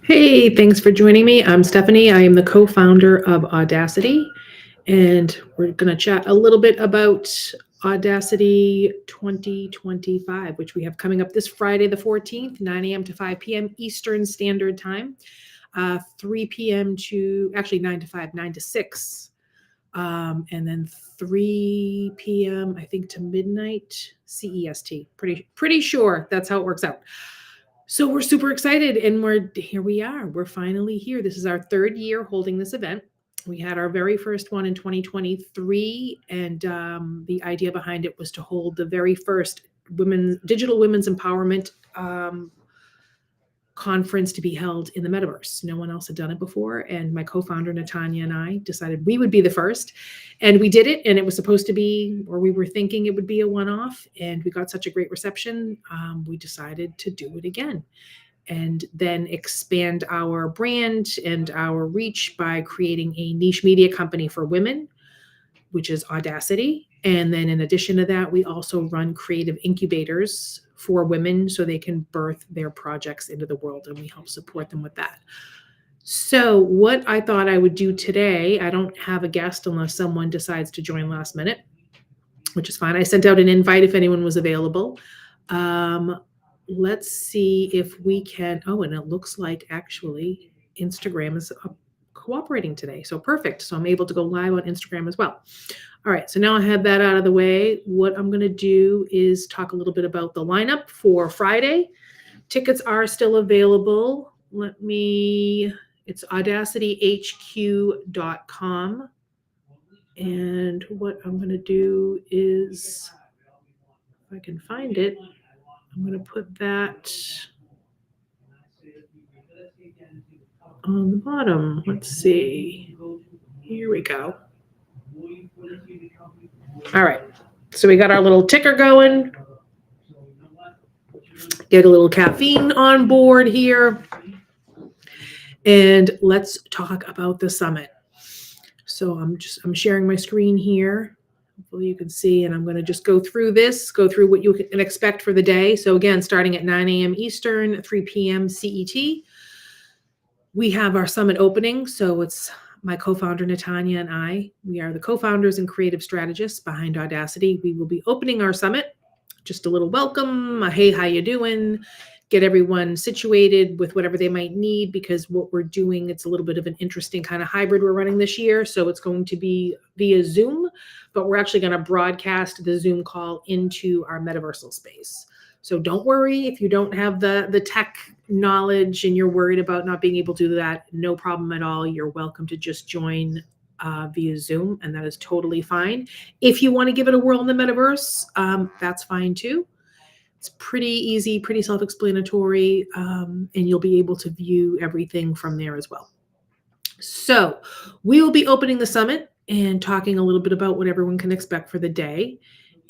Hey, thanks for joining me. I'm Stephanie. I am the co-founder of Audacity, and we're going to chat a little bit about Audacity 2025, which we have coming up this Friday, the 14th, 9 a.m. to 5 p.m. Eastern Standard Time, 3 p.m. to actually 9 to 5, 9 to 6, and then 3 p.m. I think to midnight CEST. Pretty sure that's how it works out. So we're super excited, and here we are. We're finally here. This is our third year holding this event. We had our very first one in 2023, and the idea behind it was to hold the very first digital women's empowerment conference to be held in the metaverse. No one else had done it before, and my co-founder Natanya and I decided we would be the first, and we did it. And it was supposed to be, or we were thinking it would be, a one-off, and we got such a great reception. We decided to do it again, and then expand our brand and our reach by creating a niche media company for women, which is Audacity. And then in addition to that, we also run creative incubators for women so they can birth their projects into the world, and we help support them with that. So what I thought I would do today, I don't have a guest unless someone decides to join last minute, which is fine. I sent out an invite if anyone was available. Let's see if we can, and it looks like actually Instagram is cooperating today. So perfect. So I'm able to go live on Instagram as well. All right, so now I have that out of the way. What I'm going to do is talk a little bit about the lineup for Friday. Tickets are still available. It's audacityhq.com. And what I'm going to do is, if I can find it, I'm going to put that on the bottom. Let's see. Here we go. All right. So we got our little ticker going. Get a little caffeine on board here. And let's talk about the summit. So I'm sharing my screen here. Hopefully you can see, and I'm going to just go through what you can expect for the day. So again, starting at 9 a.m. Eastern, 3 p.m. CET, we have our summit opening. So it's my co-founder Natanya and I. We are the co-founders and creative strategists behind Audacity. We will be opening our summit. Just a little welcome. Hey, how you doing? Get everyone situated with whatever they might need, because what we're doing, it's a little bit of an interesting kind of hybrid we're running this year. So it's going to be via Zoom, but we're actually going to broadcast the Zoom call into our metaversal space. So don't worry if you don't have the tech knowledge and you're worried about not being able to do that. No problem at all. You're welcome to just join via Zoom, and that is totally fine. If you want to give it a whirl in the metaverse, that's fine too. It's pretty easy, pretty self-explanatory, and you'll be able to view everything from there as well. So we will be opening the summit and talking a little bit about what everyone can expect for the day.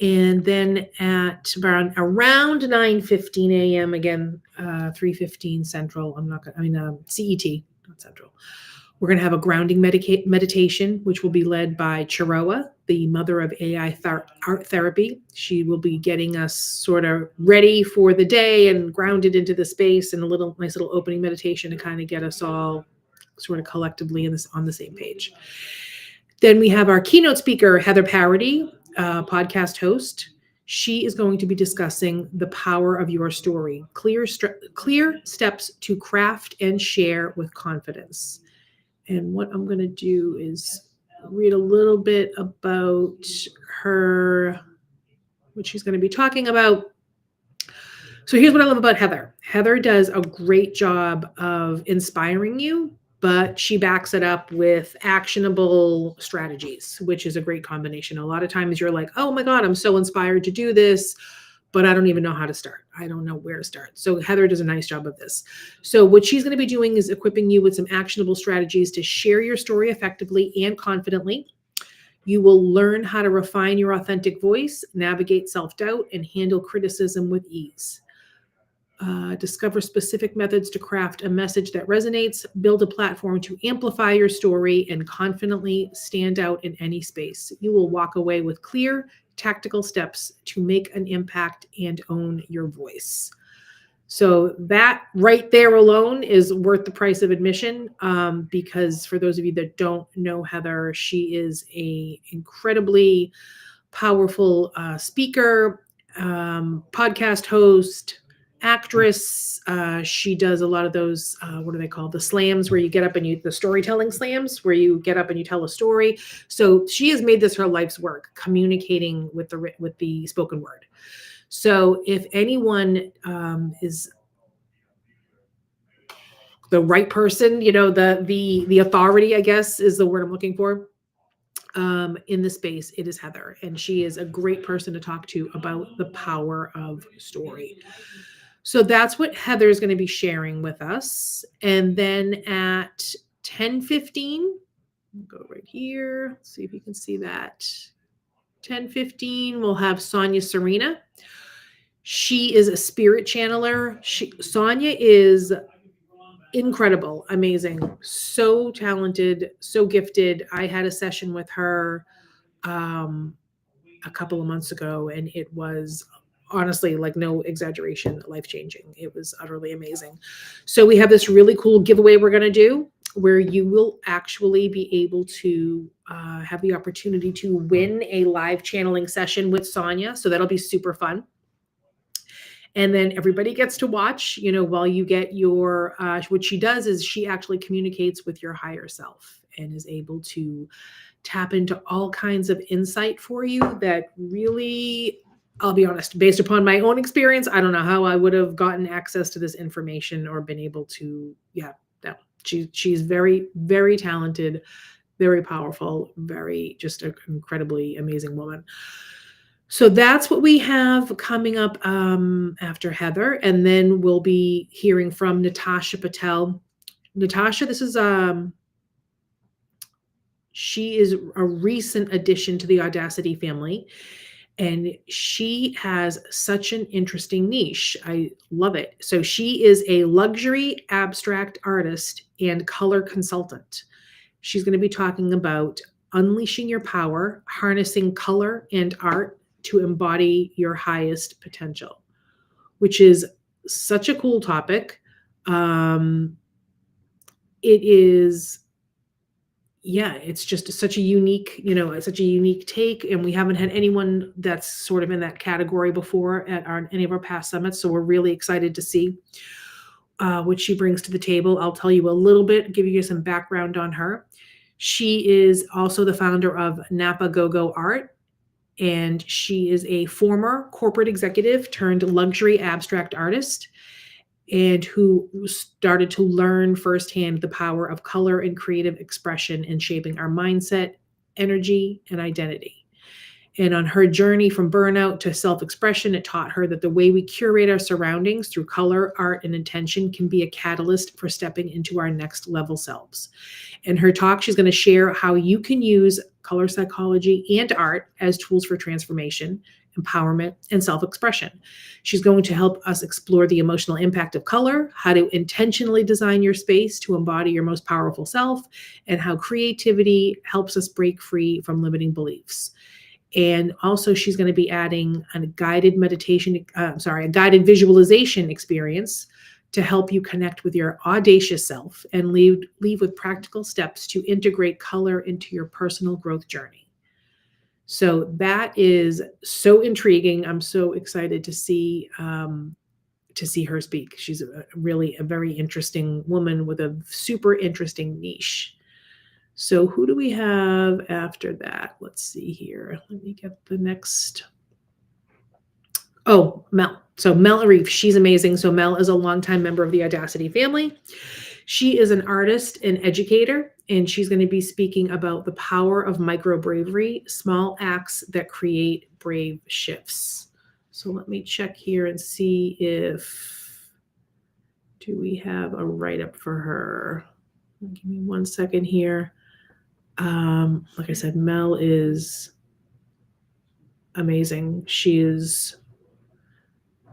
And then at around 9:15 a.m., again, 3:15 Central, CET, not Central. We're going to have a grounding meditation, which will be led by Chiroa, the mother of AI art therapy. She will be getting us sort of ready for the day and grounded into the space, and nice little opening meditation to kind of get us all sort of collectively on the same page. Then we have our keynote speaker, Heather Parody, podcast host. She is going to be discussing the power of your story, clear steps to craft and share with confidence. And what I'm going to do is read a little bit about her, what she's going to be talking about. So here's what I love about Heather. Heather does a great job of inspiring you, but she backs it up with actionable strategies, which is a great combination. A lot of times you're like, oh my God, I'm so inspired to do this, but I don't even know how to start. I don't know where to start. So Heather does a nice job of this. So what she's going to be doing is equipping you with some actionable strategies to share your story effectively and confidently. You will learn how to refine your authentic voice, navigate self-doubt, and handle criticism with ease. Discover specific methods to craft a message that resonates, build a platform to amplify your story, and confidently stand out in any space. You will walk away with clear, tactical steps to make an impact and own your voice. So that right there alone is worth the price of admission, because for those of you that don't know Heather, she is a incredibly powerful speaker, podcast host, actress. She does a lot of those, what are they called? The slams where you get up and the storytelling slams where you get up and you tell a story. So she has made this her life's work, communicating with the spoken word. So if anyone is the right person, the authority, I guess, is the word I'm looking for, in the space, it is Heather. And she is a great person to talk to about the power of story. So that's what Heather is going to be sharing with us. And then at 10:15, go right here. Let's see if you can see that. 10:15, we'll have Sonia Serena. She is a spirit channeler. Sonia is incredible, amazing, so talented, so gifted. I had a session with her a couple of months ago, and it was honestly, like, no exaggeration, life-changing. It was utterly amazing. So we have this really cool giveaway we're going to do where you will actually be able to have the opportunity to win a live channeling session with Sonia. So that'll be super fun. And then everybody gets to watch, while you get your, what she does is she actually communicates with your higher self and is able to tap into all kinds of insight for you that really, I'll be honest, based upon my own experience, I don't know how I would have gotten access to this information or been able to, she's very, very talented, very powerful, very, just an incredibly amazing woman. So that's what we have coming up after Heather. And then we'll be hearing from Natasha Patel. Natasha, this is, she is a recent addition to the Audacity family. And she has such an interesting niche. I love it. So she is a luxury abstract artist and color consultant. She's going to be talking about unleashing your power, harnessing color and art to embody your highest potential, which is such a cool topic. It is, it's just such a unique, such a unique take. And we haven't had anyone that's sort of in that category before at any of our past summits. So we're really excited to see what she brings to the table. I'll tell you a little bit, give you some background on her. She is also the founder of Napa Go-Go Art. And she is a former corporate executive turned luxury abstract artist, and who started to learn firsthand the power of color and creative expression in shaping our mindset, energy, and identity. And on her journey from burnout to self-expression, it taught her that the way we curate our surroundings through color, art, and intention can be a catalyst for stepping into our next level selves. In her talk, she's going to share how you can use color psychology and art as tools for transformation, empowerment, and self-expression. She's going to help us explore the emotional impact of color, how to intentionally design your space to embody your most powerful self, and how creativity helps us break free from limiting beliefs. And also she's going to be adding a guided visualization experience to help you connect with your audacious self and leave with practical steps to integrate color into your personal growth journey. So that is so intriguing. I'm so excited to see her speak. She's really a very interesting woman with a super interesting niche. So who do we have after that? Let's see here. Let me get the next. Oh, Mel. So Mel Arif, she's amazing. So Mel is a longtime member of the Audacity family. She is an artist and educator, and she's going to be speaking about the power of micro bravery, small acts that create brave shifts. So let me check here and see do we have a write-up for her? Give me 1 second here. Like I said, Mel is amazing. She is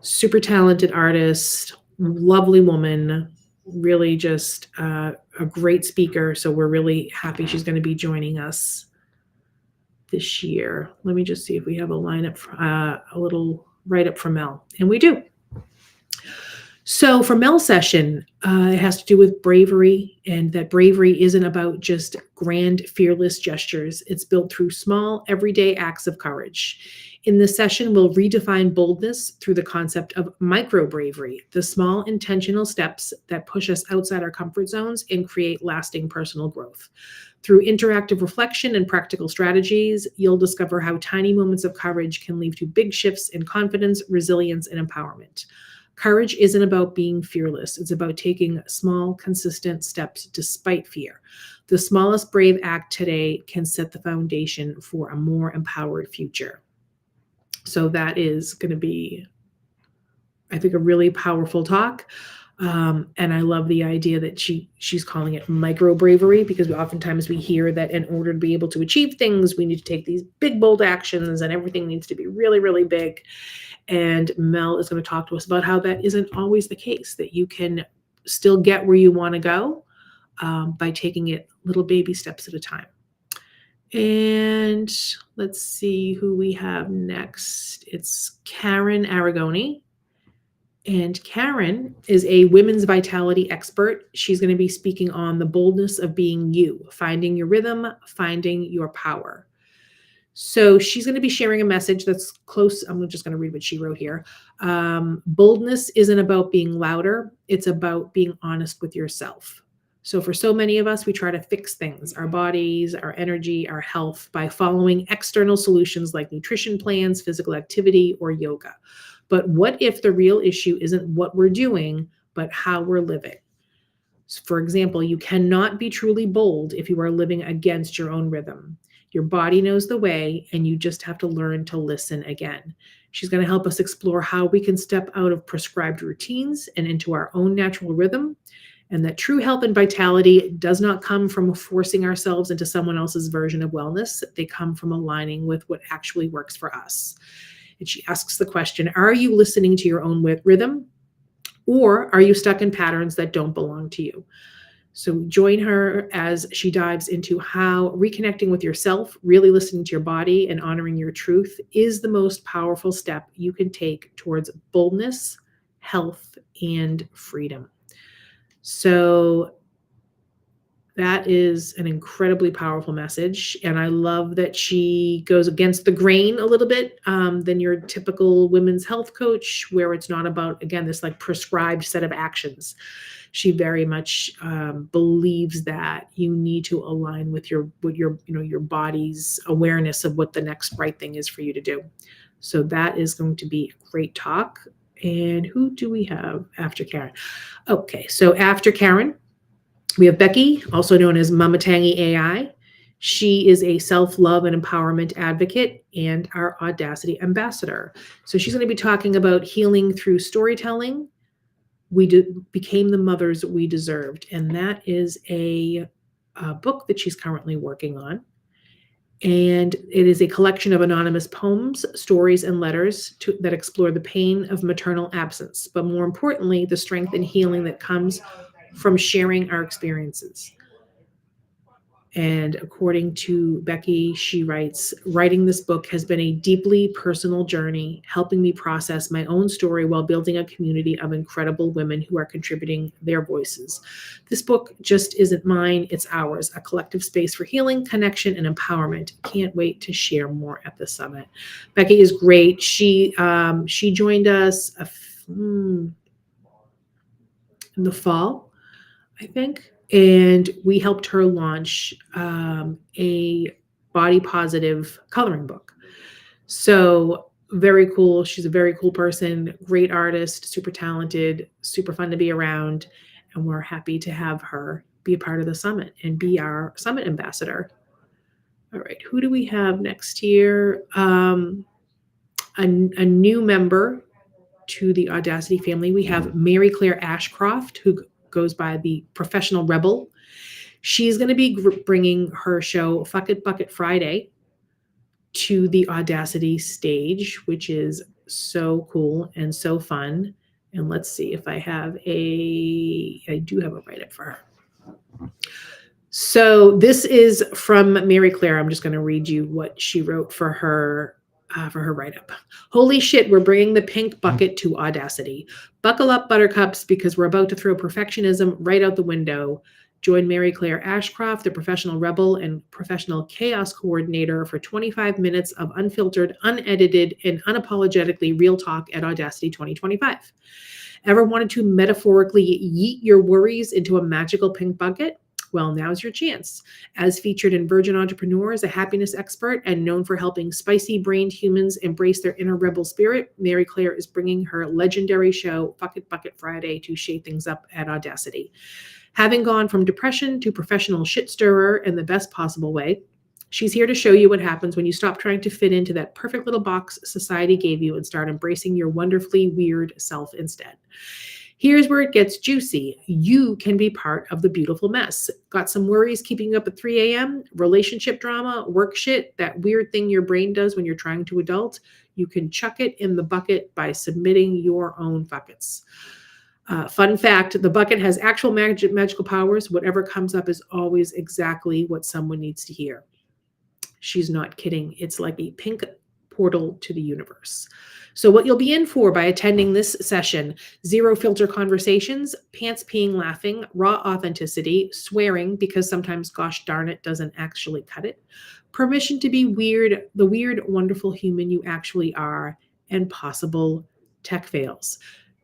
super talented artist, lovely woman, really just a great speaker. So we're really happy she's going to be joining us this year. Let me just see if we have a lineup, a little write-up from Mel. And we do. So for Mel's session, it has to do with bravery, and that bravery isn't about just grand, fearless gestures. It's built through small, everyday acts of courage. In this session, we'll redefine boldness through the concept of micro bravery, the small, intentional steps that push us outside our comfort zones and create lasting personal growth. Through interactive reflection and practical strategies, you'll discover how tiny moments of courage can lead to big shifts in confidence, resilience, and empowerment. Courage isn't about being fearless. It's about taking small, consistent steps despite fear. The smallest brave act today can set the foundation for a more empowered future. So that is going to be, I think, a really powerful talk. And I love the idea that she's calling it micro bravery, because oftentimes we hear that in order to be able to achieve things, we need to take these big, bold actions, and everything needs to be really, really big. And Mel is going to talk to us about how that isn't always the case, that you can still get where you want to go by taking it little baby steps at a time. And let's see who we have next. It's Karen Aragoni. And Karen is a women's vitality expert. She's going to be speaking on the boldness of being you, finding your rhythm, finding your power. So she's going to be sharing a message that's close. I'm just going to read what she wrote here. Boldness isn't about being louder. It's about being honest with yourself. So for so many of us, we try to fix things, our bodies, our energy, our health, by following external solutions like nutrition plans, physical activity, or yoga. But what if the real issue isn't what we're doing, but how we're living? For example, you cannot be truly bold if you are living against your own rhythm. Your body knows the way, and you just have to learn to listen again. She's going to help us explore how we can step out of prescribed routines and into our own natural rhythm, and that true health and vitality does not come from forcing ourselves into someone else's version of wellness. They come from aligning with what actually works for us. And she asks the question, are you listening to your own rhythm, or are you stuck in patterns that don't belong to you? So join her as she dives into how reconnecting with yourself, really listening to your body, and honoring your truth is the most powerful step you can take towards boldness, health, and freedom. So that is an incredibly powerful message. And I love that she goes against the grain a little bit than your typical women's health coach, where it's not about, again, this like prescribed set of actions. She very much believes that you need to align with your body's awareness of what the next right thing is for you to do. So that is going to be a great talk. And who do we have after Karen? Okay, so after Karen, we have Becky, also known as Mama Tangy AI. She is a self-love and empowerment advocate and our AWEDACITY ambassador. So she's going to be talking about healing through storytelling. We became the mothers we deserved. And that is a book that she's currently working on. And it is a collection of anonymous poems, stories, and letters that explore the pain of maternal absence, but more importantly, the strength and healing that comes from sharing our experiences. And according to Becky, she writes, writing this book has been a deeply personal journey, helping me process my own story while building a community of incredible women who are contributing their voices. This book just isn't mine, it's ours, a collective space for healing, connection, and empowerment. Can't wait to share more at the summit. Becky is great. She joined us in the fall, I think. And we helped her launch a body positive coloring book. So very cool. She's a very cool person, great artist, super talented, super fun to be around. And we're happy to have her be a part of the summit and be our summit ambassador. All right, who do we have next here? A new member to the AWEDACITY family. We have Mary Claire Ashcroft, who goes by the Professional Rebel. She's going to be bringing her show Fuck It Bucket Friday to the AWEDACITY stage, which is so cool and so fun. And let's see if I do have a write-up for her. So this is from Mary Claire. I'm just going to read you what she wrote for her for her write-up. Holy shit, we're bringing the pink bucket to Audacity. Buckle up, buttercups, because we're about to throw perfectionism right out the window. Join Mary Claire Ashcroft, the professional rebel and professional chaos coordinator, for 25 minutes of unfiltered, unedited, and unapologetically real talk at Audacity 2025. Ever wanted to metaphorically yeet your worries into a magical pink bucket? Well, now's your chance. As featured in Virgin Entrepreneurs, a happiness expert and known for helping spicy-brained humans embrace their inner rebel spirit, Mary Claire is bringing her legendary show, Fuck It Bucket Friday, to shake things up at Audacity. Having gone from depression to professional shit stirrer in the best possible way, she's here to show you what happens when you stop trying to fit into that perfect little box society gave you and start embracing your wonderfully weird self instead. Here's where it gets juicy. You can be part of the beautiful mess. Got some worries keeping you up at 3 a.m.? Relationship drama, work shit, that weird thing your brain does when you're trying to adult? You can chuck it in the bucket by submitting your own buckets. Fun fact, the bucket has actual magical powers. Whatever comes up is always exactly what someone needs to hear. She's not kidding. It's like a pink portal to the universe. So what you'll be in for by attending this session: zero filter conversations, pants peeing laughing, raw authenticity, swearing because sometimes gosh darn it doesn't actually cut it, permission to be weird, the weird, wonderful human you actually are, and possible tech fails.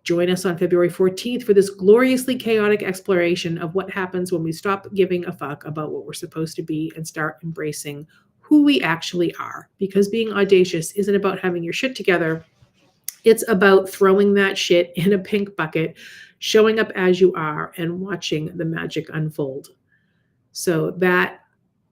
Join us on February 14th for this gloriously chaotic exploration of what happens when we stop giving a fuck about what we're supposed to be and start embracing who we actually are. Because being audacious isn't about having your shit together. It's about throwing that shit in a pink bucket, showing up as you are, and watching the magic unfold. So that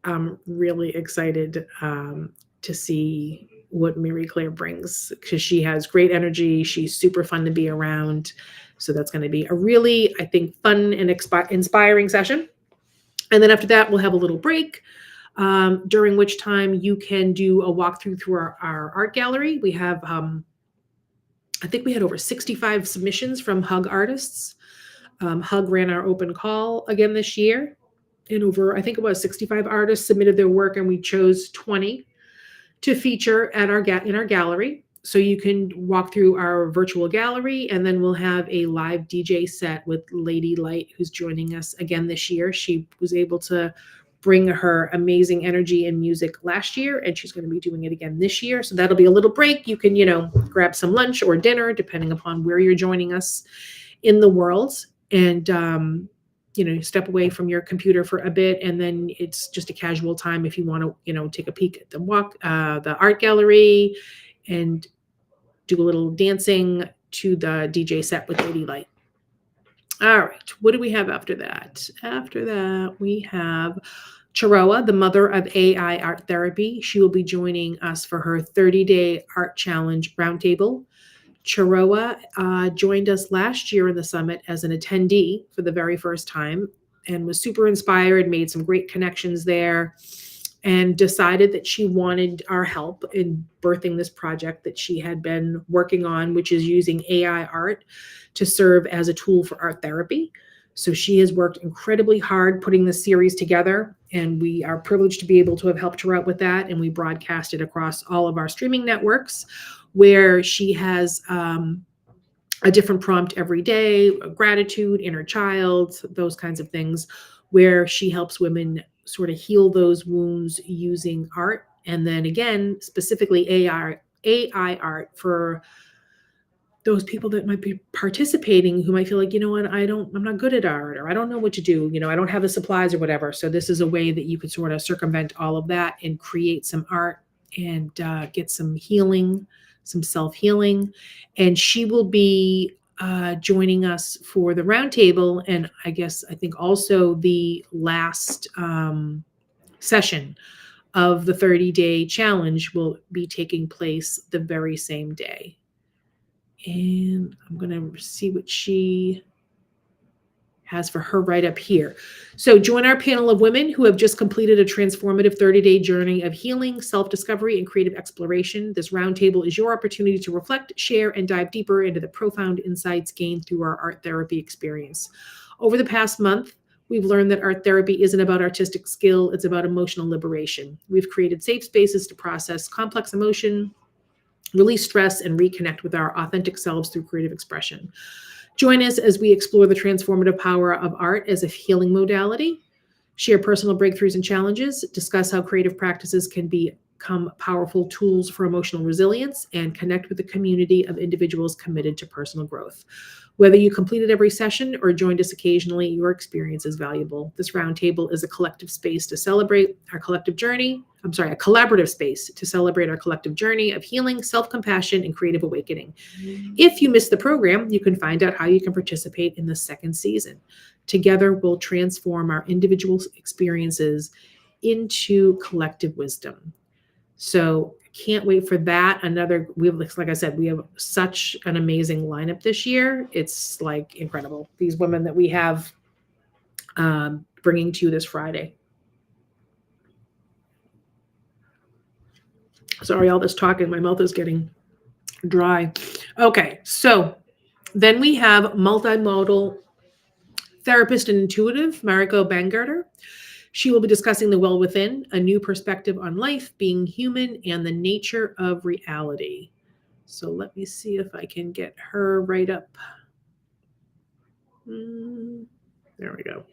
I'm really excited to see what Mary Claire brings, because she has great energy. She's super fun to be around. So that's going to be a really, I think, fun and inspiring session. And then after that, we'll have a little break, during which time you can do a walkthrough through our art gallery. We have, I think we had over 65 submissions from Hug artists. Hug ran our open call again this year, and over, I think it was 65 artists submitted their work, and we chose 20 to feature at in our gallery. So you can walk through our virtual gallery, and then we'll have a live DJ set with Lady Light, who's joining us again this year. She was able to bring her amazing energy and music last year, and she's going to be doing it again this year. So that'll be a little break. You can, grab some lunch or dinner, depending upon where you're joining us in the world, and step away from your computer for a bit, and then it's just a casual time if you want to, take a peek at the art gallery, and do a little dancing to the DJ set with Lady Light. All right, what do we have after that? After that, we have Chiroa, the mother of AI art therapy. She will be joining us for her 30-day art challenge roundtable. Chiroa joined us last year in the summit as an attendee for the very first time, and was super inspired, made some great connections there, and decided that she wanted our help in birthing this project that she had been working on, which is using AI art to serve as a tool for art therapy. So she has worked incredibly hard putting this series together, and we are privileged to be able to have helped her out with that. And we broadcast it across all of our streaming networks, where she has a different prompt every day: gratitude, inner child, those kinds of things, where she helps women sort of heal those wounds using art. And then again, specifically AI art for those people that might be participating who might feel like, I'm not good at art, or I don't know what to do. I don't have the supplies or whatever. So this is a way that you could sort of circumvent all of that and create some art and get some healing, some self-healing. And she will be joining us for the roundtable, and I think also the last session of the 30-day challenge will be taking place the very same day. And I'm going to see what she has for her right up here. So join our panel of women who have just completed a transformative 30-day journey of healing, self-discovery, and creative exploration. This roundtable is your opportunity to reflect, share, and dive deeper into the profound insights gained through our art therapy experience. Over the past month, we've learned that art therapy isn't about artistic skill, it's about emotional liberation. We've created safe spaces to process complex emotion, release stress, and reconnect with our authentic selves through creative expression. Join us as we explore the transformative power of art as a healing modality, share personal breakthroughs and challenges, discuss how creative practices can become powerful tools for emotional resilience, and connect with a community of individuals committed to personal growth. Whether you completed every session or joined us occasionally, your experience is valuable. This roundtable is a collective space to celebrate our collective journey. A collaborative space to celebrate our collective journey of healing, self-compassion, and creative awakening. If you missed the program, you can find out how you can participate in the second season. Together, we'll transform our individual experiences into collective wisdom. So can't wait for that. Like I said, we have such an amazing lineup this year. It's like incredible. These women that we have bringing to you this Friday. Sorry, all this talking, my mouth is getting dry. Okay, so then we have multimodal therapist and intuitive, Mariko Bangarter. She will be discussing the well within, a new perspective on life, being human, and the nature of reality. So let me see if I can get her right up. There we go.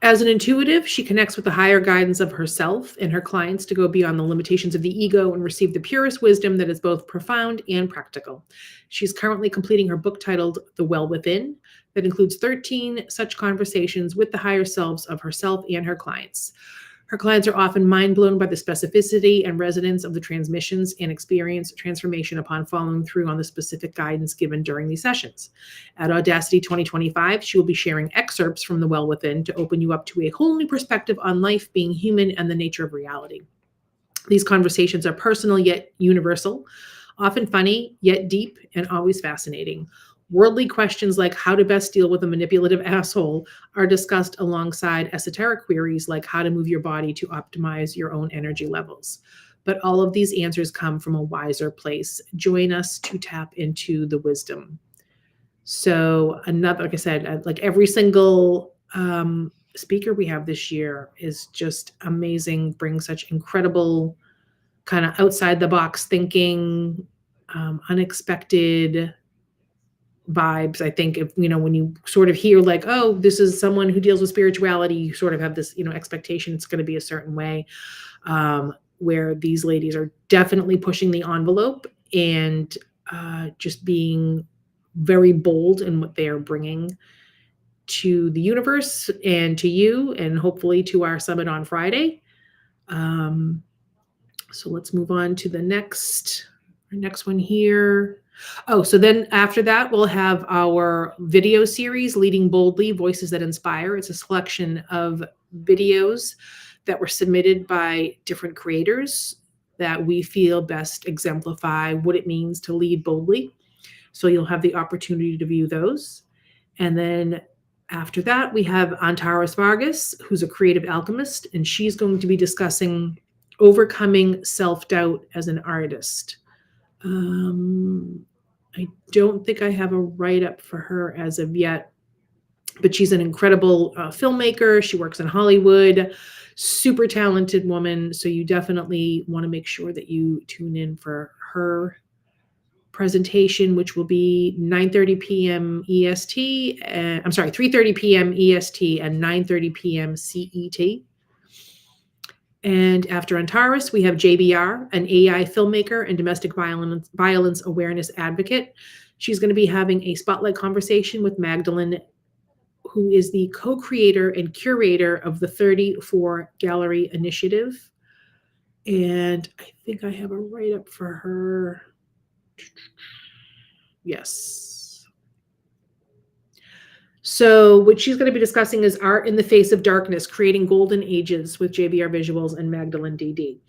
As an intuitive, she connects with the higher guidance of herself and her clients to go beyond the limitations of the ego and receive the purest wisdom that is both profound and practical. She's currently completing her book titled The Well Within, that includes 13 such conversations with the higher selves of herself and her clients. Her clients are often mind blown by the specificity and resonance of the transmissions and experience transformation upon following through on the specific guidance given during these sessions. At Audacity 2025, she will be sharing excerpts from The Well Within to open you up to a whole new perspective on life, being human, and the nature of reality. These conversations are personal yet universal, often funny yet deep, and always fascinating. Worldly questions like how to best deal with a manipulative asshole are discussed alongside esoteric queries like how to move your body to optimize your own energy levels. But all of these answers come from a wiser place. Join us to tap into the wisdom. So like I said, like every single speaker we have this year is just amazing, brings such incredible kind of outside the box thinking, unexpected vibes. I think when you sort of hear like, oh, this is someone who deals with spirituality, you sort of have this, expectation it's going to be a certain way, where these ladies are definitely pushing the envelope and just being very bold in what they are bringing to the universe and to you, and hopefully to our summit on Friday. So let's move on to the next one here. Oh, so then after that, we'll have our video series, Leading Boldly, Voices That Inspire. It's a selection of videos that were submitted by different creators that we feel best exemplify what it means to lead boldly. So you'll have the opportunity to view those. And then after that, we have Antares Vargas, who's a creative alchemist, and she's going to be discussing overcoming self-doubt as an artist. I don't think I have a write-up for her as of yet, but she's an incredible filmmaker. She works in Hollywood, super talented woman. So you definitely want to make sure that you tune in for her presentation, which will be 9:30 p.m. EST. 3:30 p.m. EST and 9:30 p.m. CET. And after Antares, we have JBR, an AI filmmaker and domestic violence awareness advocate. She's going to be having a spotlight conversation with Magdalene, who is the co-creator and curator of the 34 Gallery Initiative. And I think I have a write-up for her. Yes. So what she's going to be discussing is Art in the Face of Darkness, Creating Golden Ages with JBR Visuals and Magdalene DD.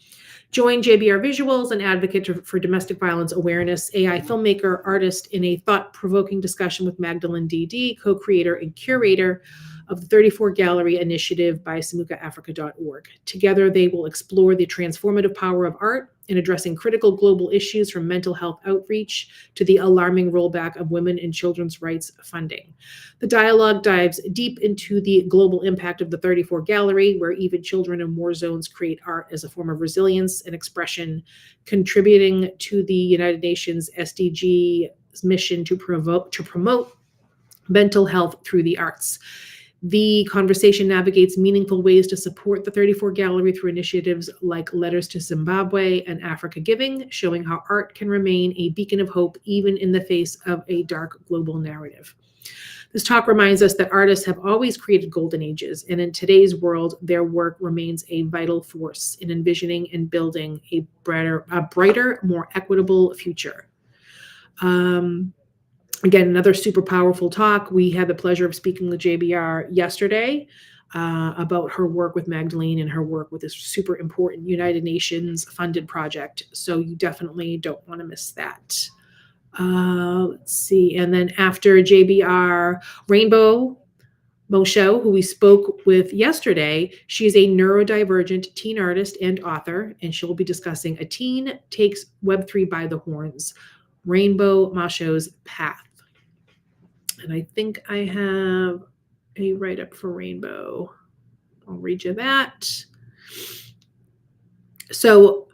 Join JBR Visuals, an advocate for domestic violence awareness, AI filmmaker, artist, in a thought-provoking discussion with Magdalene DD, co-creator and curator of the 34 Gallery Initiative by SamukaAfrica.org. Together, they will explore the transformative power of art in addressing critical global issues from mental health outreach to the alarming rollback of women and children's rights funding. The dialogue dives deep into the global impact of the 34 Gallery, where even children in war zones create art as a form of resilience and expression, contributing to the United Nations SDG mission to promote mental health through the arts. The conversation navigates meaningful ways to support the 34 Gallery through initiatives like Letters to Zimbabwe and Africa Giving, showing how art can remain a beacon of hope even in the face of a dark global narrative. This talk reminds us that artists have always created golden ages, and in today's world, their work remains a vital force in envisioning and building a brighter, more equitable future. Again, another super powerful talk. We had the pleasure of speaking with JBR yesterday about her work with Magdalene and her work with this super important United Nations funded project. So you definitely don't want to miss that. Let's see. And then after JBR, Rainbow Moshe, who we spoke with yesterday, she's a neurodivergent teen artist and author, and she'll be discussing A Teen Takes Web3 by the Horns, Rainbow Moshe's Path. And I think I have a write-up for Rainbow. I'll read you that. So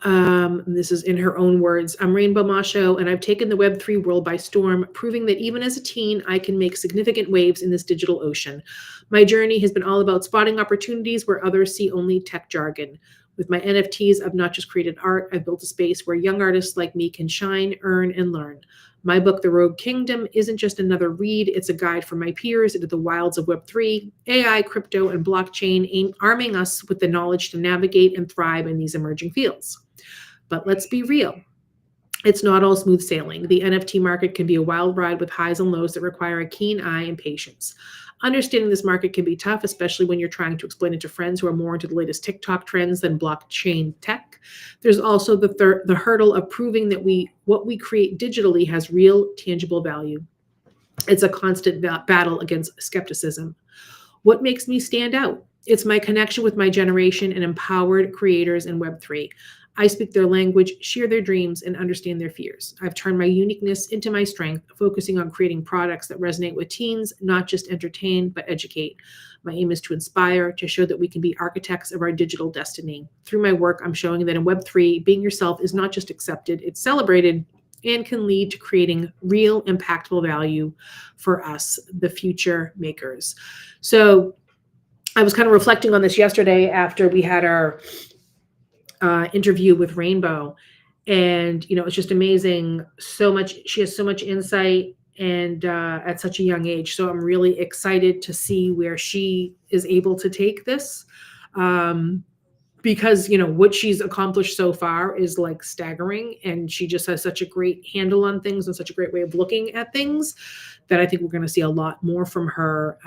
this is in her own words. I'm Rainbow Moshe, and I've taken the Web3 world by storm, proving that even as a teen, I can make significant waves in this digital ocean. My journey has been all about spotting opportunities where others see only tech jargon. With my NFTs, I've not just created art, I've built a space where young artists like me can shine, earn, and learn. My book, The Rogue Kingdom, isn't just another read, it's a guide for my peers into the wilds of Web3, AI, crypto, and blockchain, arming us with the knowledge to navigate and thrive in these emerging fields. But let's be real. It's not all smooth sailing. The NFT market can be a wild ride with highs and lows that require a keen eye and patience. Understanding this market can be tough, especially when you're trying to explain it to friends who are more into the latest TikTok trends than blockchain tech. There's also the hurdle of proving that what we create digitally has real, tangible value. It's a constant battle against skepticism. What makes me stand out? It's my connection with my generation and empowered creators in Web3. I speak their language, share their dreams, and understand their fears. I've turned my uniqueness into my strength, focusing on creating products that resonate with teens, not just entertain, but educate. My aim is to inspire, to show that we can be architects of our digital destiny. Through my work, I'm showing that in Web3, being yourself is not just accepted, it's celebrated, and can lead to creating real, impactful value for us, the future makers. So I was kind of reflecting on this yesterday after we had our interview with Rainbow, and it's just amazing. She has so much insight, and at such a young age. So I'm really excited to see where she is able to take this, because what she's accomplished so far is like staggering, and she just has such a great handle on things and such a great way of looking at things that I think we're going to see a lot more from her,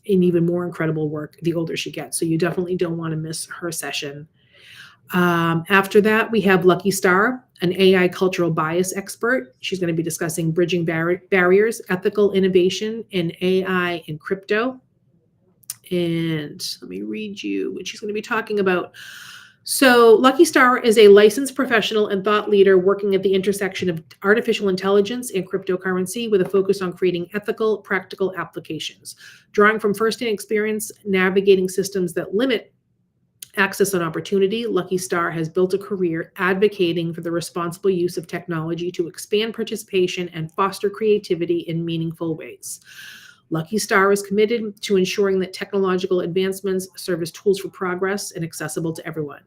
in even more incredible work the older she gets. So you definitely don't want to miss her session. After that, we have Lucky Star, an AI cultural bias expert. She's going to be discussing bridging barriers, ethical innovation in AI and crypto. And let me read you what she's going to be talking about. So Lucky Star is a licensed professional and thought leader working at the intersection of artificial intelligence and cryptocurrency with a focus on creating ethical, practical applications. Drawing from firsthand experience navigating systems that limit access and opportunity, Lucky Star has built a career advocating for the responsible use of technology to expand participation and foster creativity in meaningful ways. Lucky Star is committed to ensuring that technological advancements serve as tools for progress and accessible to everyone.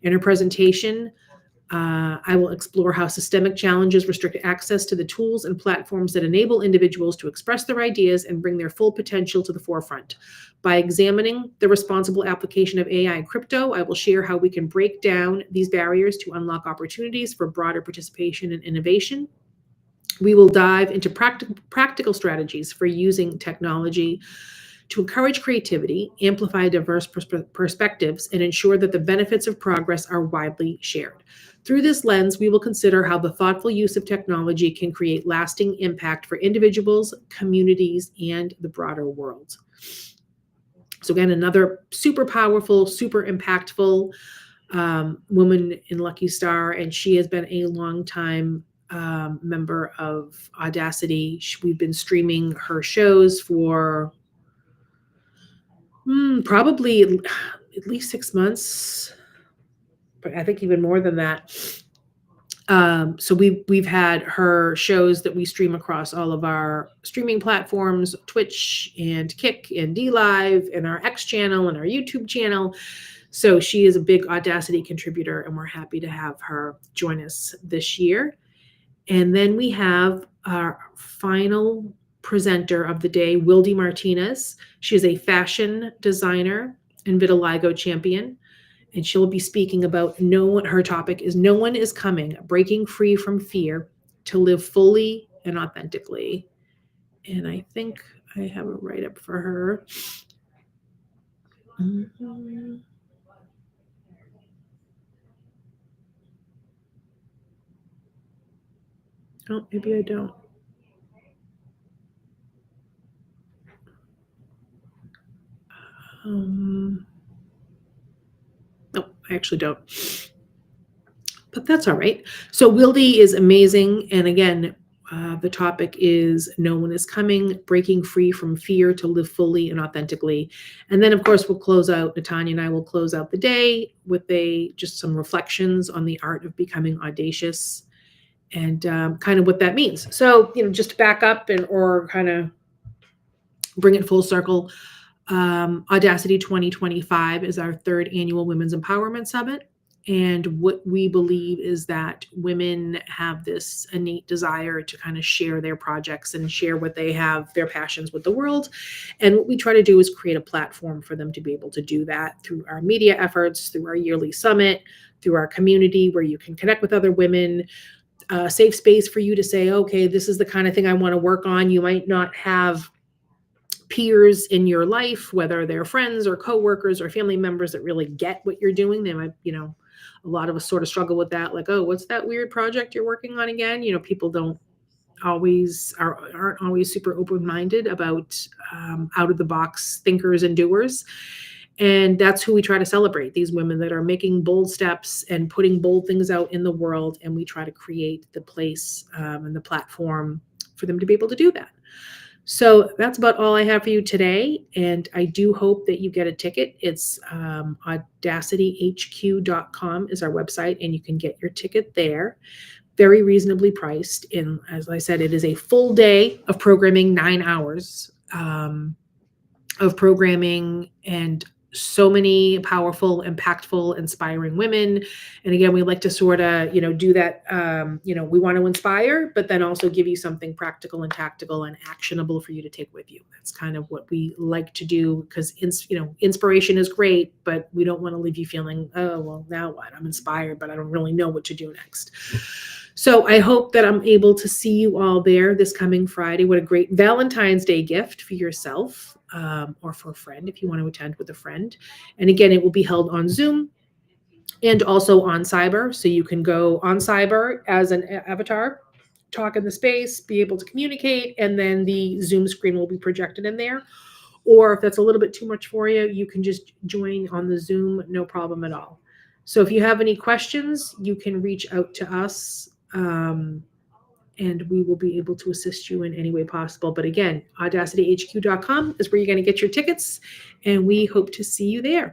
In her presentation, I will explore how systemic challenges restrict access to the tools and platforms that enable individuals to express their ideas and bring their full potential to the forefront. By examining the responsible application of AI and crypto, I will share how we can break down these barriers to unlock opportunities for broader participation and innovation. We will dive into practical strategies for using technology to encourage creativity, amplify diverse perspectives, and ensure that the benefits of progress are widely shared. Through this lens, we will consider how the thoughtful use of technology can create lasting impact for individuals, communities, and the broader world. So again, another super powerful, super impactful woman in Lucky Star, and she has been a long time member of Audacity. We've been streaming her shows for probably at least 6 months, but I think even more than that. So we've had her shows that we stream across all of our streaming platforms, Twitch and Kick and D Live and our X channel and our YouTube channel. So she is a big Audacity contributor, and we're happy to have her join us this year. And then we have our final presenter of the day, Wildy Martinez. She is a fashion designer and vitiligo champion. And she'll be speaking about her topic is No One is Coming, Breaking Free from Fear to Live Fully and Authentically. And I think I have a write-up for her. Mm-hmm. Oh, maybe I don't. No, I actually don't. But that's all right. So Wildy is amazing. And again, the topic is No One is Coming, Breaking Free from Fear to Live Fully and Authentically. And then, of course, we'll close out, Natanya and I will close out the day with just some reflections on the art of becoming audacious and kind of what that means. So, just to back up or kind of bring it full circle, Audacity 2025 is our third annual Women's Empowerment Summit. And what we believe is that women have this innate desire to kind of share their projects and share what they have, their passions with the world. And what we try to do is create a platform for them to be able to do that through our media efforts, through our yearly summit, through our community where you can connect with other women, a safe space for you to say, okay, this is the kind of thing I want to work on. You might not have peers in your life, whether they're friends or coworkers or family members that really get what you're doing. They might, a lot of us sort of struggle with that. Like, oh, what's that weird project you're working on again? People aren't always super open-minded about out of the box thinkers and doers. And that's who we try to celebrate, these women that are making bold steps and putting bold things out in the world. And we try to create the place and the platform for them to be able to do that. So that's about all I have for you today. And I do hope that you get a ticket. It's audacityhq.com is our website, and you can get your ticket there. Very reasonably priced. And as I said, it is a full day of programming, 9 hours of programming, and so many powerful, impactful, inspiring women. And again, we like to sort of, do that. We want to inspire, but then also give you something practical and tactical and actionable for you to take with you. That's kind of what we like to do, because, inspiration is great, but we don't want to leave you feeling, oh, well, now what? I'm inspired, but I don't really know what to do next. So I hope that I'm able to see you all there this coming Friday. What a great Valentine's Day gift for yourself. Or for a friend if you want to attend with a friend. And again, it will be held on Zoom and also on Cyber. So you can go on Cyber as an avatar, talk in the space, be able to communicate, and then the Zoom screen will be projected in there. Or if that's a little bit too much for you, you can just join on the Zoom, no problem at all. So if you have any questions, you can reach out to us. And we will be able to assist you in any way possible. But again, audacityhq.com is where you're going to get your tickets, and we hope to see you there.